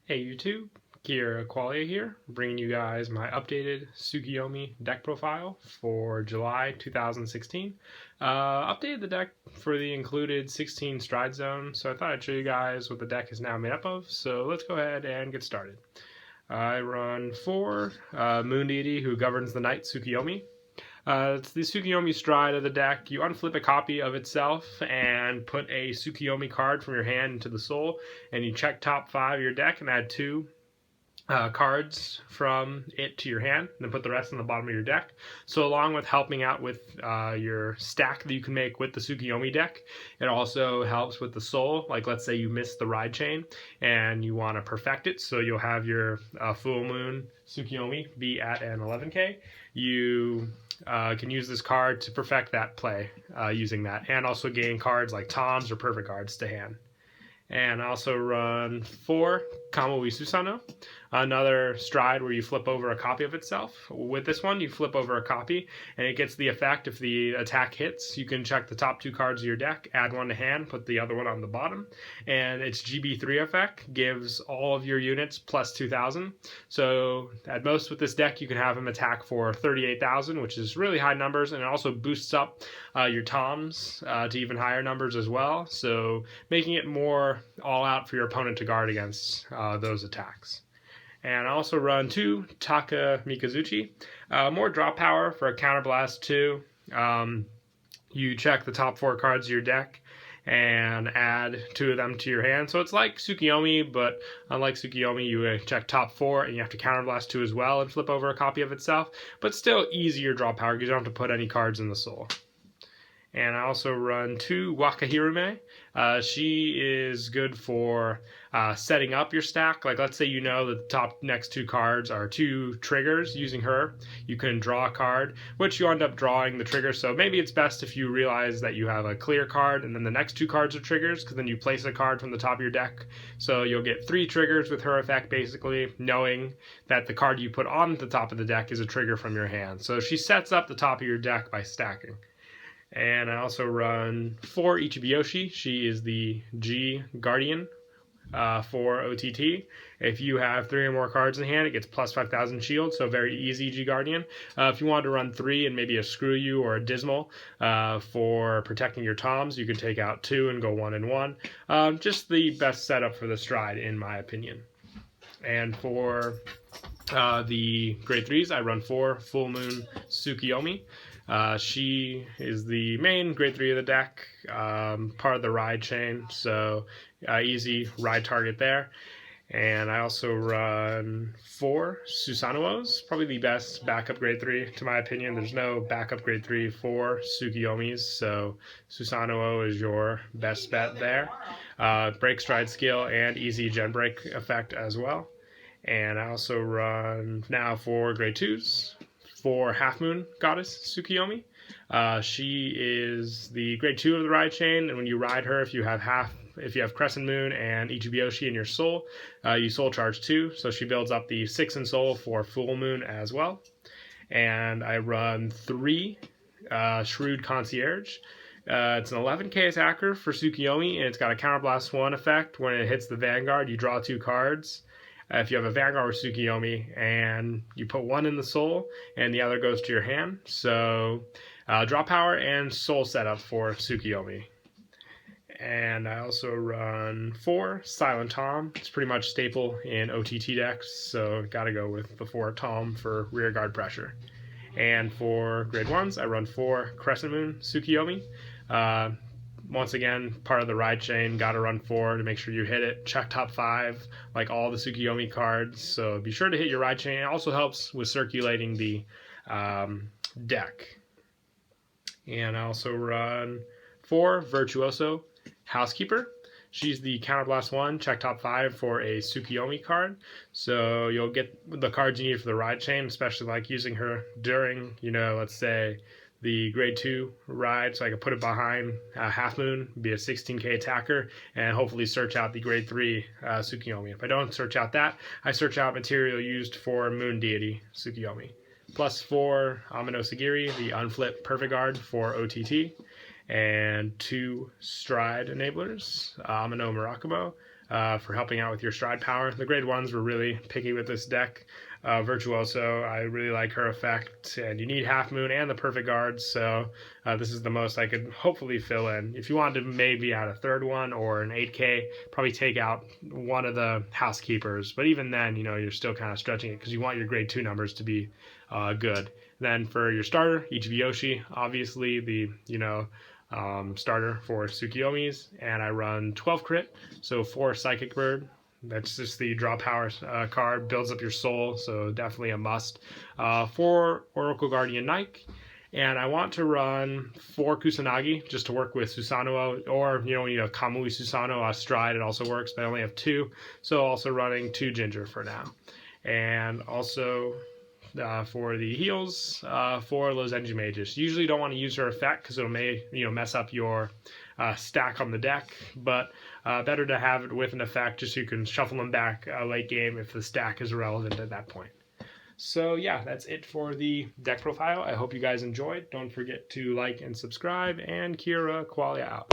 Hey YouTube, Kira Qualia here, bringing you guys my updated Tsukuyomi deck profile for July 2016. Updated the deck for the included 16 stride zone, so I thought I'd show you guys what the deck is now made up of, so let's go ahead and get started. I run 4 Moon Deity, who governs the night Tsukuyomi. It's the Tsukuyomi stride of the deck. You unflip a copy of itself and put a Tsukuyomi card from your hand into the soul, and you check top 5 of your deck and add 2 cards from it to your hand, and then put the rest on the bottom of your deck. So along with helping out with your stack that you can make with the Tsukuyomi deck, it also helps with the soul. Like let's say you missed the ride chain and you want to perfect it, so you'll have your full moon Tsukuyomi be at an 11k. You can use this card to perfect that play using that, and also gain cards like Toms or perfect cards to hand. And I also run 4 Kamui Susano, another stride where you flip over a copy of itself. With this one, you flip over a copy, and it gets the effect if the attack hits. You can check the top 2 cards of your deck, add 1 to hand, put the other one on the bottom, and its GB3 effect gives all of your units plus 2,000. So at most with this deck, you can have them attack for 38,000, which is really high numbers, and it also boosts up your Toms to even higher numbers as well, so making it more all out for your opponent to guard against those attacks. And I also run 2 Taka Mikazuchi, more draw power for a counterblast 2. You check the top 4 cards of your deck and add 2 of them to your hand. So it's like Tsukuyomi, but unlike Tsukuyomi, you check top 4 and you have to counterblast 2 as well and flip over a copy of itself. But still easier draw power because you don't have to put any cards in the soul. And I also run 2 Wakahirume. She is good for setting up your stack. Like let's say you know that the top next 2 cards are 2 triggers. Using her, you can draw a card, which you end up drawing the trigger. So maybe it's best if you realize that you have a clear card and then the next 2 cards are triggers, because then you place a card from the top of your deck. So you'll get 3 triggers with her effect, basically, knowing that the card you put on the top of the deck is a trigger from your hand. So she sets up the top of your deck by stacking. And I also run 4 Ichibiyoshi. She is the G Guardian for OTT. If you have 3 or more cards in hand, it gets plus 5,000 shield, so very easy G Guardian. If you wanted to run 3 and maybe a Screw You or a Dismal for protecting your Toms, you could take out 2 and go 1 and 1. Just the best setup for the stride, in my opinion. And for the grade 3s, I run 4 Full Moon Tsukuyomi. She is the main grade 3 of the deck, part of the ride chain, so easy ride target there. And I also run 4 Susanuos, probably the best backup grade 3 to my opinion. There's no backup grade 3 for Tsukuyomis, so Susanuo is your best bet there. Break stride skill and easy gen break effect as well. And I also run now 4 grade 2s. For Half Moon Goddess Tsukuyomi. She is the grade 2 of the ride chain, and when you ride her, if you have Crescent Moon and Ichibiyoshi in your soul, you soul charge 2, so she builds up the 6 in soul for Full Moon as well. And I run 3 Shrewd Concierge. It's an 11k attacker for Tsukuyomi, and it's got a Counterblast 1 effect. When it hits the Vanguard, you draw 2 cards. If you have a Vanguard or Tsukuyomi, and you put 1 in the soul, and the other goes to your hand. So, draw power and soul setup for Tsukuyomi. And I also run 4 Silent Tom. It's pretty much staple in OTT decks, so gotta go with the 4 Tom for rear guard pressure. And for grade 1s, I run 4 Crescent Moon Tsukuyomi. Once again, part of the ride chain, gotta run 4 to make sure you hit it. Check top 5, like all the Tsukuyomi cards, so be sure to hit your ride chain. It also helps with circulating the deck. And I also run 4 Virtuoso Housekeeper. She's the Counterblast 1, check top 5 for a Tsukuyomi card. So you'll get the cards you need for the ride chain, especially like using her during, let's say, the grade 2 ride, so I can put it behind Half Moon, be a 16k attacker, and hopefully search out the grade 3 Tsukuyomi. If I don't search out that, I search out material used for Moon Deity Tsukuyomi. Plus 4 Amino Sagiri, the unflip perfect guard for OTT, and 2 stride enablers, Amino Murakumo, for helping out with your stride power. The grade 1s were really picky with this deck. Virtuoso, I really like her effect, and you need Half Moon and the Perfect Guards, so this is the most I could hopefully fill in. If you wanted to maybe add a third one or an 8K, probably take out one of the Housekeepers, but even then, you're still kind of stretching it because you want your grade 2 numbers to be good. Then for your starter, Ichibi, obviously the, starter for Tsukuyomis, and I run 12 crit, so 4 Psychic Bird. That's just the draw power card, builds up your soul, so definitely a must. 4 Oracle Guardian Nike, and I want to run 4 Kusanagi just to work with Susanoo, or when you have Kamui Susanoo Stride, it also works, but I only have 2, so also running 2 Ginger for now. And also for the heals, 4 Lozenji Mages. You usually don't want to use her effect because it may mess up your stack on the deck, but better to have it with an effect just so you can shuffle them back late game if the stack is relevant at that point. So yeah, that's it for the deck profile. I hope you guys enjoyed. Don't forget to like and subscribe, and Kira Qualia out.